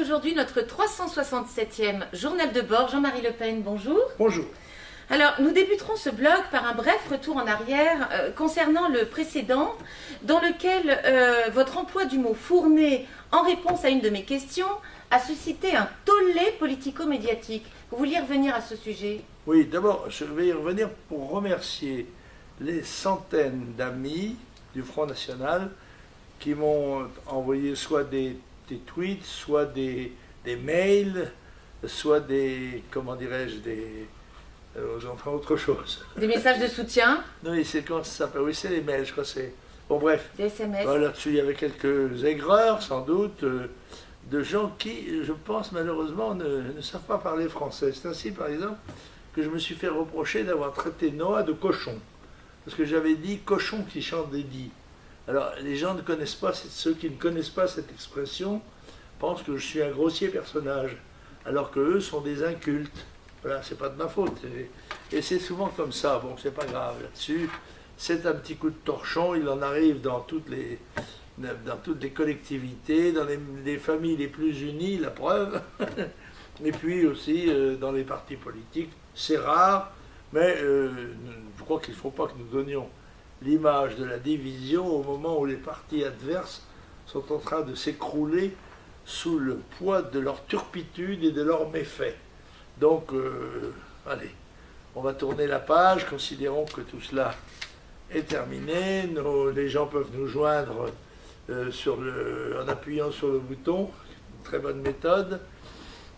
aujourd'hui notre 367e journal de bord. Jean-Marie Le Pen, bonjour. Bonjour. Alors, nous débuterons ce blog par un bref retour en arrière concernant le précédent, dans lequel votre emploi du mot fourné en réponse à une de mes questions a suscité un tollé politico-médiatique. Vous vouliez revenir à ce sujet? Oui, d'abord, je vais y revenir pour remercier les centaines d'amis du Front National qui m'ont envoyé soit des tweets, soit des mails, soit des, comment dirais-je, enfin autre chose. Des messages de soutien? Oui, c'est comment ça s'appelle? Oui, c'est les mails, je crois que c'est... Bon, bref. Des SMS? Bon, là-dessus, il y avait quelques aigreurs, sans doute, de gens qui, je pense, malheureusement, ne savent pas parler français. C'est ainsi, par exemple, que je me suis fait reprocher d'avoir traité Noah de cochon. Parce que j'avais dit « cochon qui chante des dits ». Alors, les gens ne connaissent pas, ceux qui ne connaissent pas cette expression, pensent que je suis un grossier personnage, alors qu'eux sont des incultes. Voilà, c'est pas de ma faute. Et c'est souvent comme ça. Bon, c'est pas grave là-dessus. C'est un petit coup de torchon, il en arrive dans toutes les collectivités, dans les familles les plus unies, la preuve. Et puis aussi dans les partis politiques. C'est rare, mais je crois qu'il ne faut pas que nous donnions l'image de la division au moment où les partis adverses sont en train de s'écrouler sous le poids de leur turpitude et de leurs méfaits. Donc, allez, on va tourner la page, considérons que tout cela est terminé. Les gens peuvent nous joindre en appuyant sur le bouton, une très bonne méthode.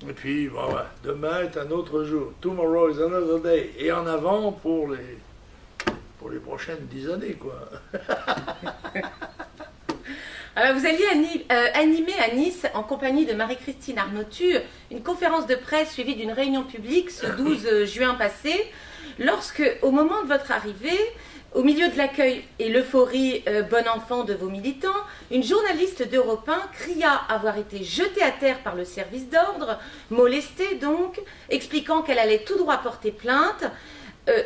Et puis, bon, voilà, demain est un autre jour. Tomorrow is another day. Et en avant pour les prochaines 10 années, quoi. Alors, vous alliez animer à Nice, en compagnie de Marie-Christine Arnautu, une conférence de presse suivie d'une réunion publique ce 12 juin passé, lorsque, au moment de votre arrivée, au milieu de l'accueil et l'euphorie bon enfant de vos militants, une journaliste d'Europe 1 cria avoir été jetée à terre par le service d'ordre, molestée donc, expliquant qu'elle allait tout droit porter plainte.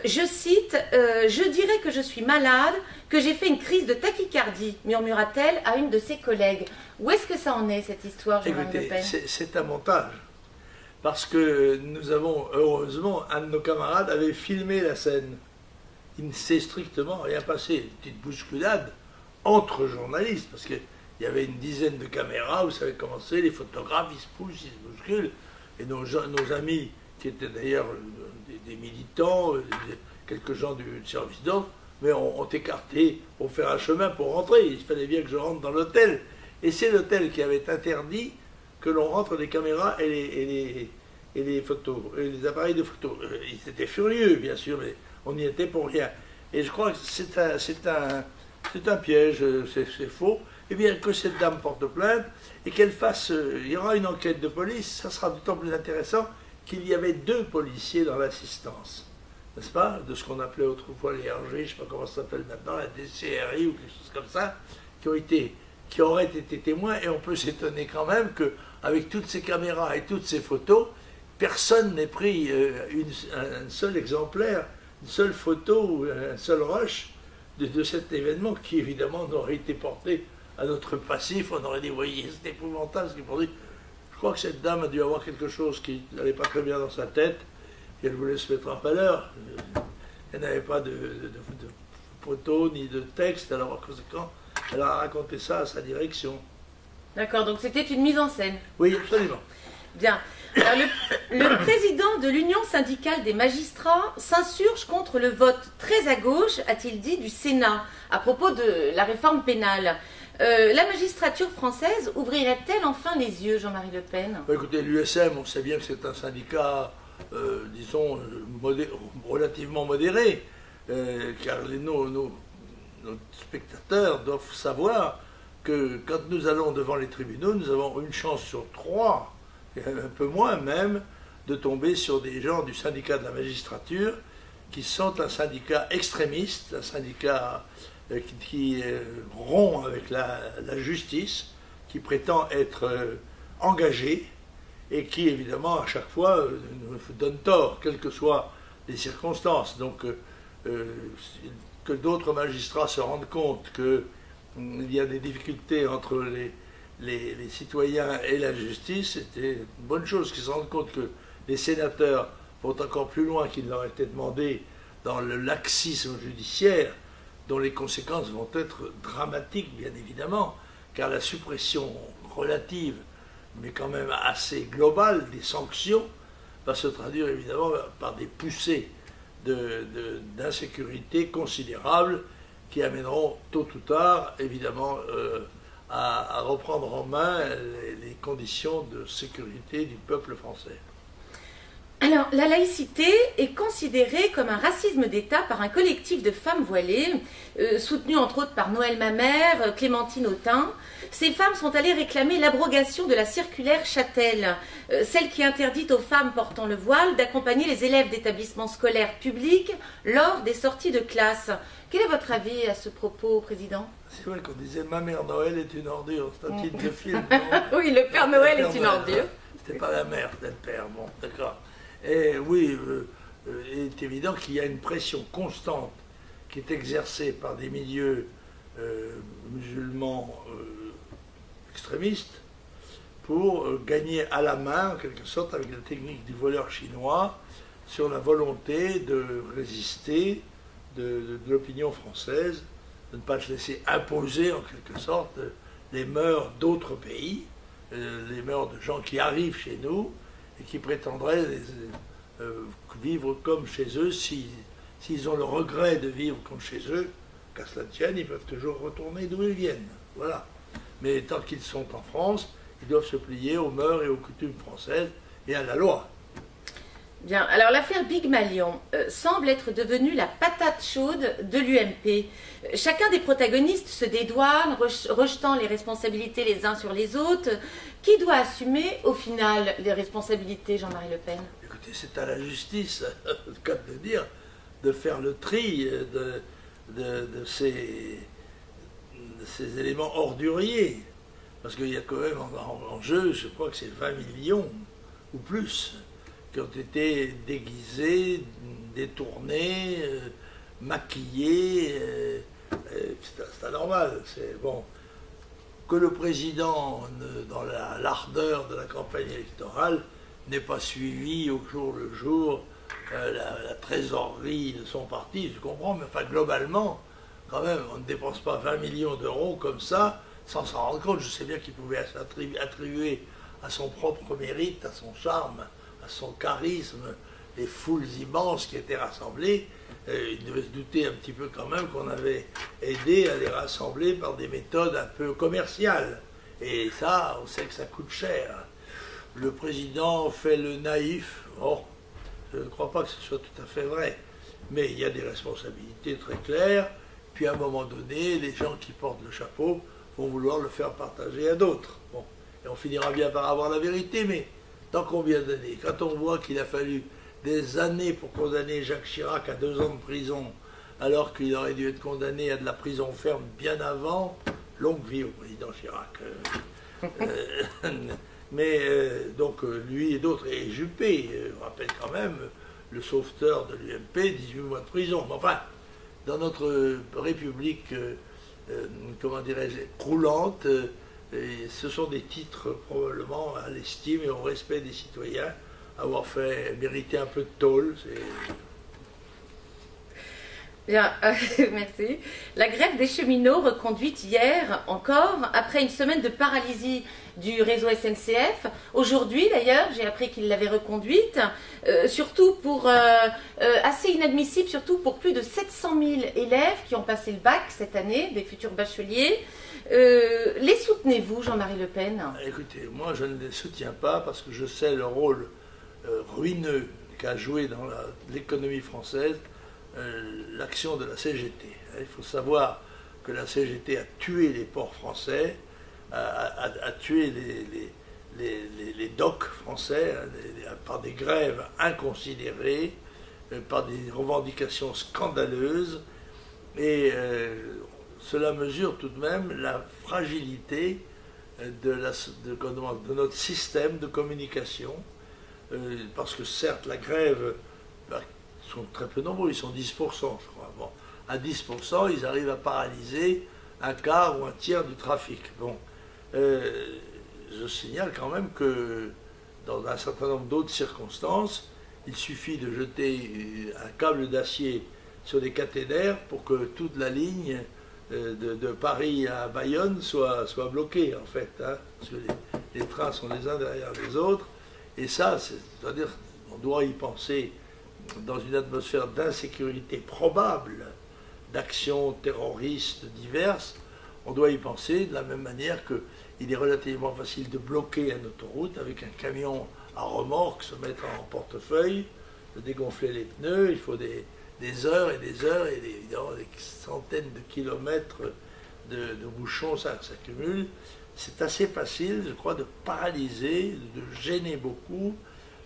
Je cite, « Je dirais que je suis malade, que j'ai fait une crise de tachycardie », murmura-t-elle à une de ses collègues. Où est-ce que ça en est, cette histoire, Jean-Marie Le Pen? C'est un montage. Parce que nous avons, heureusement, un de nos camarades avait filmé la scène. Il ne s'est strictement rien passé. Une petite bousculade entre journalistes, parce qu'il y avait une dizaine de caméras, vous savez comment c'est, les photographes, ils se poussent, ils se bousculent, et nos amis, qui étaient d'ailleurs des militants, quelques gens du service d'ordre, mais ont écarté pour faire un chemin pour rentrer. Il fallait bien que je rentre dans l'hôtel. Et c'est l'hôtel qui avait interdit que l'on rentre les caméras et les photos, et les appareils de photos. Ils étaient furieux, bien sûr, mais on n'y était pour rien. Et je crois que c'est un piège, c'est faux. Eh bien, que cette dame porte plainte et qu'elle fasse... il y aura une enquête de police, ça sera d'autant plus intéressant qu'il y avait 2 policiers dans l'assistance, n'est-ce pas? De ce qu'on appelait autrefois les RG, je ne sais pas comment ça s'appelle maintenant, la DCRI ou quelque chose comme ça, qui auraient été témoins. Et on peut s'étonner quand même qu'avec toutes ces caméras et toutes ces photos, personne n'ait pris un seul exemplaire, une seule photo ou un seul rush de cet événement qui évidemment n'aurait été porté à notre passif. On aurait dit, voyez, c'est épouvantable ce qu'ils produisent. Je crois que cette dame a dû avoir quelque chose qui n'allait pas très bien dans sa tête, et elle voulait se mettre en valeur. Elle n'avait pas de photos ni de texte, alors en conséquent, elle a raconté ça à sa direction. D'accord, donc c'était une mise en scène. Oui, absolument. Bien. Alors, le président de l'Union syndicale des magistrats s'insurge contre le vote très à gauche, a-t-il dit, du Sénat, à propos de la réforme pénale. La magistrature française ouvrirait-elle enfin les yeux, Jean-Marie Le Pen? Écoutez, l'USM, on sait bien que c'est un syndicat, disons, relativement modéré, car nos spectateurs doivent savoir que quand nous allons devant les tribunaux, nous avons une chance sur 3, et un peu moins même, de tomber sur des gens du syndicat de la magistrature qui sont un syndicat extrémiste, un syndicat qui rompt avec la justice, qui prétend être engagé et qui évidemment à chaque fois nous donne tort, quelles que soient les circonstances. Donc que d'autres magistrats se rendent compte qu'il y a des difficultés entre les citoyens et la justice, c'était une bonne chose qu'ils se rendent compte que les sénateurs vont encore plus loin qu'il leur était demandé dans le laxisme judiciaire, dont les conséquences vont être dramatiques, bien évidemment, car la suppression relative, mais quand même assez globale, des sanctions, va se traduire évidemment par des poussées d'insécurité considérables qui amèneront tôt ou tard, évidemment, à reprendre en main les conditions de sécurité du peuple français. Alors, la laïcité est considérée comme un racisme d'État par un collectif de femmes voilées, soutenu entre autres par Noël Mamère, Clémentine Autain. Ces femmes sont allées réclamer l'abrogation de la circulaire Châtel, celle qui interdit aux femmes portant le voile d'accompagner les élèves d'établissements scolaires publics lors des sorties de classe. Quel est votre avis à ce propos, Président? C'est vrai qu'on disait « Ma mère Noël est une ordure », c'est un titre de film. Oui, le Père Noël est une ordure. C'était pas la mère, c'était le père, bon, d'accord. Et oui, il est évident qu'il y a une pression constante qui est exercée par des milieux musulmans extrémistes pour gagner à la main, en quelque sorte, avec la technique du voleur chinois, sur la volonté de résister de l'opinion française, de ne pas se laisser imposer, en quelque sorte, les mœurs d'autres pays, les mœurs de gens qui arrivent chez nous, et qui prétendraient vivre comme chez eux, s'ils ont le regret de vivre comme chez eux, qu'à cela tienne, ils peuvent toujours retourner d'où ils viennent. Voilà. Mais tant qu'ils sont en France, ils doivent se plier aux mœurs et aux coutumes françaises et à la loi. Bien, alors l'affaire Big Malion semble être devenue la patate chaude de l'UMP. Chacun des protagonistes se dédouane, rejetant les responsabilités les uns sur les autres. Qui doit assumer au final les responsabilités, Jean-Marie Le Pen? Écoutez, c'est à la justice, le cas de dire, de faire le tri de ces éléments orduriers. Parce qu'il y a quand même en jeu, je crois que c'est 20 millions ou plus, qui ont été déguisés, détournés, maquillés. C'est anormal. C'est bon. Que le président, dans l'ardeur de la campagne électorale, n'ait pas suivi au jour le jour la trésorerie de son parti, je comprends, mais enfin globalement, quand même, on ne dépense pas 20 millions d'euros comme ça, sans s'en rendre compte. Je sais bien qu'il pouvait attribuer à son propre mérite, à son charme, à son charisme, les foules immenses qui étaient rassemblées. Il devait se douter un petit peu quand même qu'on avait aidé à les rassembler par des méthodes un peu commerciales. Et ça, on sait que ça coûte cher. Le président fait le naïf. Oh, je ne crois pas que ce soit tout à fait vrai. Mais il y a des responsabilités très claires. Puis à un moment donné, les gens qui portent le chapeau vont vouloir le faire partager à d'autres. Bon, et on finira bien par avoir la vérité, mais dans combien d'années? Quand on voit qu'il a fallu des années pour condamner Jacques Chirac à 2 ans de prison, alors qu'il aurait dû être condamné à de la prison ferme bien avant, longue vie au président Chirac. Donc lui et d'autres, et Juppé, je rappelle quand même, le sauveteur de l'UMP, 18 mois de prison. Mais enfin, dans notre République, comment dirais-je, croulante, ce sont des titres probablement à l'estime et au respect des citoyens, avoir fait mériter un peu de tôle. Bien, merci. La grève des cheminots reconduite hier encore, après une semaine de paralysie du réseau SNCF. Aujourd'hui, d'ailleurs, j'ai appris qu'il l'avait reconduite, surtout pour, assez inadmissible, surtout pour plus de 700 000 élèves qui ont passé le bac cette année, des futurs bacheliers. Les soutenez-vous, Jean-Marie Le Pen? Écoutez, moi je ne les soutiens pas parce que je sais le rôle ruineux qu'a joué dans l'économie française l'action de la CGT. Il faut savoir que la CGT a tué les ports français, a tué les docks français par des grèves inconsidérées, par des revendications scandaleuses, et cela mesure tout de même la fragilité de notre système de communication, parce que certes la grève, ils sont très peu nombreux, ils sont 10%, je crois. Bon, à 10%, ils arrivent à paralyser un quart ou un tiers du trafic. Bon. Je signale quand même que dans un certain nombre d'autres circonstances, il suffit de jeter un câble d'acier sur des caténaires pour que toute la ligne de Paris à Bayonne soit bloquée, en fait. Hein, parce que les trains sont les uns derrière les autres. Et ça, c'est-à-dire, on doit y penser dans une atmosphère d'insécurité probable, d'actions terroristes diverses. On doit y penser de la même manière qu'il est relativement facile de bloquer une autoroute avec un camion à remorque, se mettre en portefeuille, de dégonfler les pneus. Il faut des heures et des heures et des centaines de kilomètres de bouchons, ça s'accumule. C'est assez facile, je crois, de paralyser, de gêner beaucoup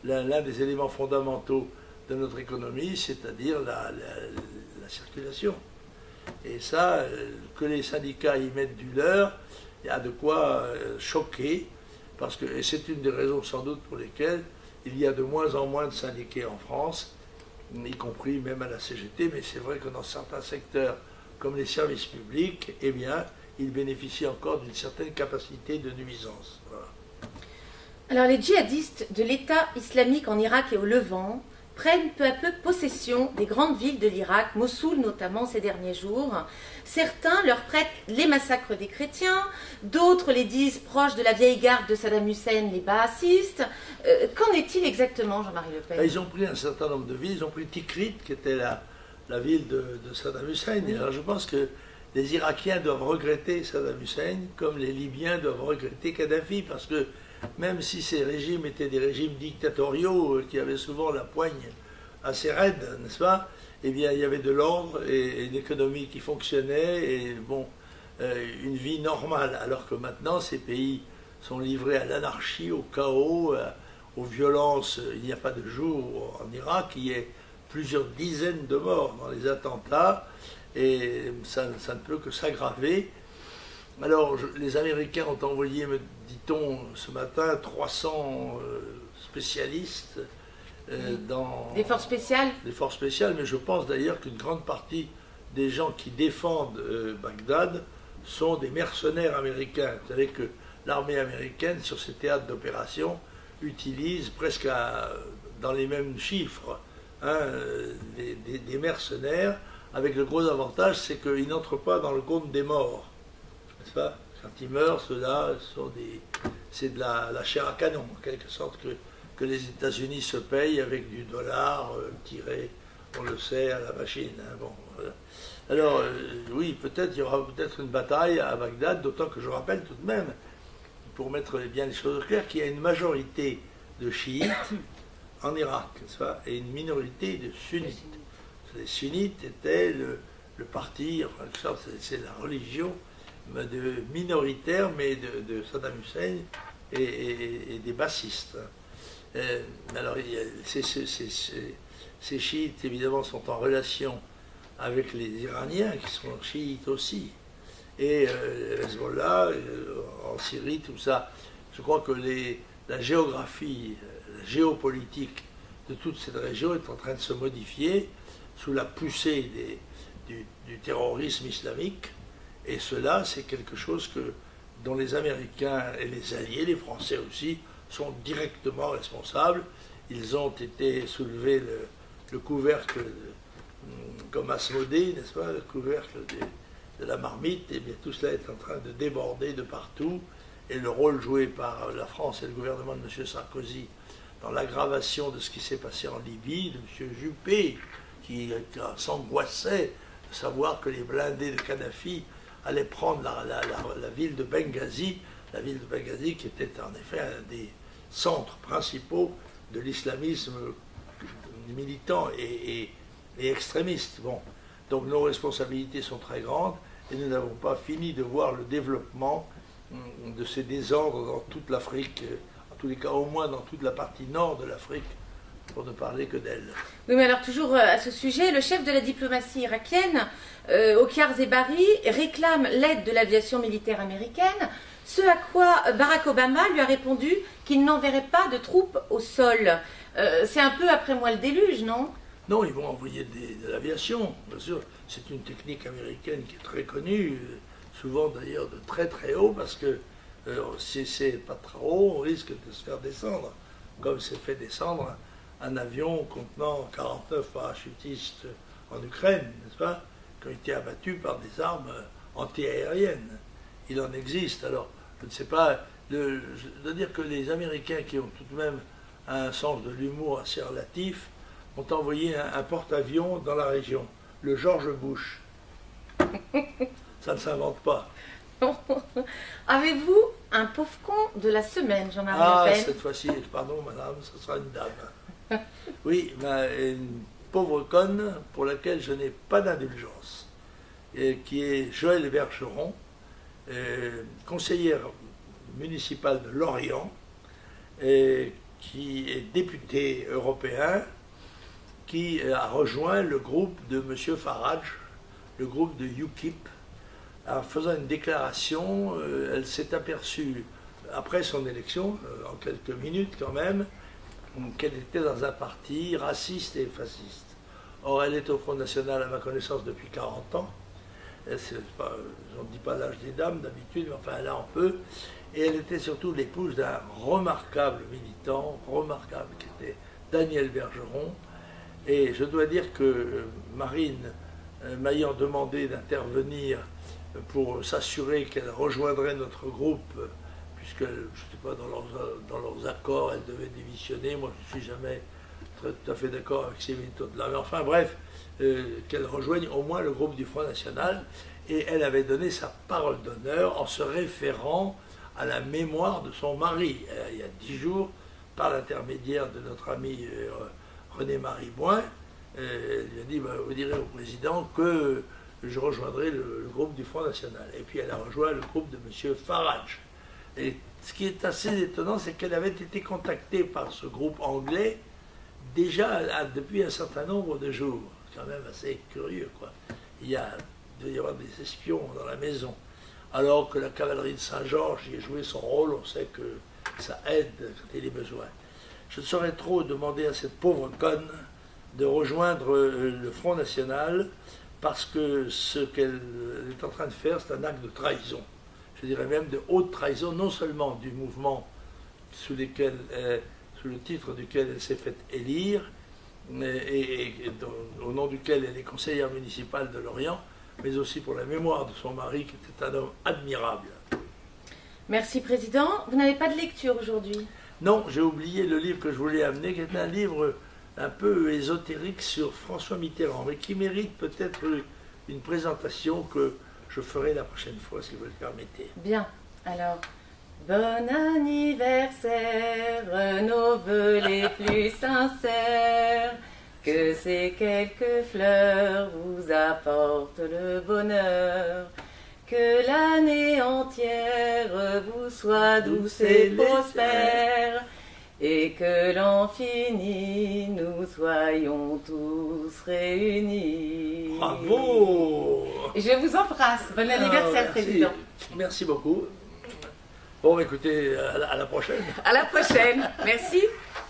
l'un des éléments fondamentaux de notre économie, c'est-à-dire la circulation. Et ça, que les syndicats y mettent du leur, il y a de quoi choquer, parce que, et c'est une des raisons sans doute pour lesquelles il y a de moins en moins de syndiqués en France, y compris même à la CGT, mais c'est vrai que dans certains secteurs, comme les services publics, eh bien, ils bénéficient encore d'une certaine capacité de nuisance. Voilà. Alors les djihadistes de l'État islamique en Irak et au Levant prennent peu à peu possession des grandes villes de l'Irak, Mossoul notamment ces derniers jours. Certains leur prêtent les massacres des chrétiens, d'autres les disent proches de la vieille garde de Saddam Hussein, les baassistes. Qu'en est-il exactement, Jean-Marie Le Pen? Ils ont pris un certain nombre de villes, ils ont pris Tikrit, qui était la ville de Saddam Hussein. Oui. Alors je pense que les Irakiens doivent regretter Saddam Hussein, comme les Libyens doivent regretter Kadhafi, parce que même si ces régimes étaient des régimes dictatoriaux qui avaient souvent la poigne assez raide, n'est-ce pas? Eh bien, il y avait de l'ordre et une économie qui fonctionnait et bon, une vie normale. Alors que maintenant, ces pays sont livrés à l'anarchie, au chaos, aux violences. Il n'y a pas de jour en Irak, il y a plusieurs dizaines de morts dans les attentats et ça ne peut que s'aggraver. Alors, les Américains ont envoyé, me dit-on, ce matin, 300 spécialistes dans... Des forces spéciales? Des forces spéciales, mais je pense d'ailleurs qu'une grande partie des gens qui défendent Bagdad sont des mercenaires américains. Vous savez que l'armée américaine, sur ces théâtres d'opération, utilise presque dans les mêmes chiffres hein, des mercenaires, avec le gros avantage, c'est qu'ils n'entrent pas dans le compte des morts. Pas? Quand ils meurent, ceux-là, c'est de la chair à canon, en quelque sorte, que les États-Unis se payent avec du dollar tiré, on le sait, à la machine. Hein, bon, voilà. Alors, oui, peut-être il y aura peut-être une bataille à Bagdad, d'autant que je rappelle tout de même, pour mettre bien les choses au clair, qu'il y a une majorité de chiites en Irak, n'est-ce pas, et une minorité de sunnites. Les sunnites étaient le parti, en quelque sorte, c'est la religion minoritaire, mais de Saddam Hussein et des bassistes. Alors, ces chiites, évidemment, sont en relation avec les Iraniens, qui sont chiites aussi, et Hezbollah, en Syrie, tout ça. Je crois que la géographie, la géopolitique de toute cette région est en train de se modifier sous la poussée du terrorisme islamique. Et cela, c'est quelque chose dont les Américains et les Alliés, les Français aussi, sont directement responsables. Ils ont été soulevés le couvercle, comme Asmodée, n'est-ce pas, le couvercle de la marmite, et bien tout cela est en train de déborder de partout. Et le rôle joué par la France et le gouvernement de M. Sarkozy dans l'aggravation de ce qui s'est passé en Libye, de M. Juppé, qui s'angoissait de savoir que les blindés de Kadhafi allaient prendre la ville de Benghazi, qui était en effet un des centres principaux de l'islamisme militant et extrémiste. Bon. Donc nos responsabilités sont très grandes et nous n'avons pas fini de voir le développement de ces désordres dans toute l'Afrique, en tous les cas au moins dans toute la partie nord de l'Afrique, pour ne parler que d'elle. Oui, mais alors toujours à ce sujet, le chef de la diplomatie irakienne, Okhar Zebari, réclame l'aide de l'aviation militaire américaine, ce à quoi Barack Obama lui a répondu qu'il n'enverrait pas de troupes au sol. C'est un peu après moi le déluge, non? Non, ils vont envoyer de l'aviation, bien sûr. C'est une technique américaine qui est très connue, souvent d'ailleurs de très très haut, parce que Si c'est pas trop haut, on risque de se faire descendre, comme s'est fait descendre un avion contenant 49 parachutistes en Ukraine, n'est-ce pas, qui ont été abattus par des armes antiaériennes. Il en existe. Alors, je ne sais pas, je dois dire que les Américains, qui ont tout de même un sens de l'humour assez relatif, ont envoyé un porte-avions dans la région, le George Bush. Ça ne s'invente pas. Avez-vous un pauvre con de la semaine, Jean-Marie Le Pen? Cette fois-ci, pardon madame, ce sera une dame. Oui, une pauvre conne pour laquelle je n'ai pas d'indulgence, qui est Joëlle Bergeron, conseillère municipale de Lorient, qui est député européen, qui a rejoint le groupe de M. Farage, le groupe de UKIP. En faisant une déclaration, elle s'est aperçue, après son élection, en quelques minutes quand même, qu'elle était dans un parti raciste et fasciste. Or, elle est au Front National, à ma connaissance, depuis 40 ans. Je ne dis pas l'âge des dames d'habitude, mais enfin là on peut. Et elle était surtout l'épouse d'un remarquable militant, remarquable, qui était Daniel Bergeron. Et je dois dire que Marine, m'ayant demandé d'intervenir pour s'assurer qu'elle rejoindrait notre groupe, puisque, je ne sais pas, dans leurs accords, elle devait démissionner. Moi, je ne suis jamais tout à fait d'accord avec ces méthodes-là. Mais enfin, bref, qu'elle rejoigne au moins le groupe du Front National. Et elle avait donné sa parole d'honneur en se référant à la mémoire de son mari, il y a 10 jours, par l'intermédiaire de notre ami René-Marie Boin. Elle lui a dit, vous direz au président que je rejoindrai le groupe du Front National. Et puis elle a rejoint le groupe de M. Farage. Et ce qui est assez étonnant, c'est qu'elle avait été contactée par ce groupe anglais déjà depuis un certain nombre de jours. C'est quand même assez curieux, quoi. Il doit y avoir des espions dans la maison. Alors que la cavalerie de Saint-Georges y a joué son rôle, on sait que ça aide quand il y a besoin. Je ne saurais trop demander à cette pauvre conne de rejoindre le Front National, parce que ce qu'elle est en train de faire, c'est un acte de trahison. Je dirais même de haute trahison, non seulement du mouvement sous le titre duquel elle s'est fait élire, au nom duquel elle est conseillère municipale de Lorient, mais aussi pour la mémoire de son mari, qui était un homme admirable. Merci, Président. Vous n'avez pas de lecture aujourd'hui? Non, j'ai oublié le livre que je voulais amener, qui est un livre un peu ésotérique sur François Mitterrand, mais qui mérite peut-être une présentation que je ferai la prochaine fois, si vous le permettez. Bien, alors, bon anniversaire, nos vœux les plus sincères, que ces quelques fleurs vous apportent le bonheur, que l'année entière vous soit douce et prospère, et que l'an fini, nous soyons tous réunis. Bravo! Je vous embrasse. Bon anniversaire, Président. Merci beaucoup. Bon, écoutez, à la prochaine. À la prochaine. Merci.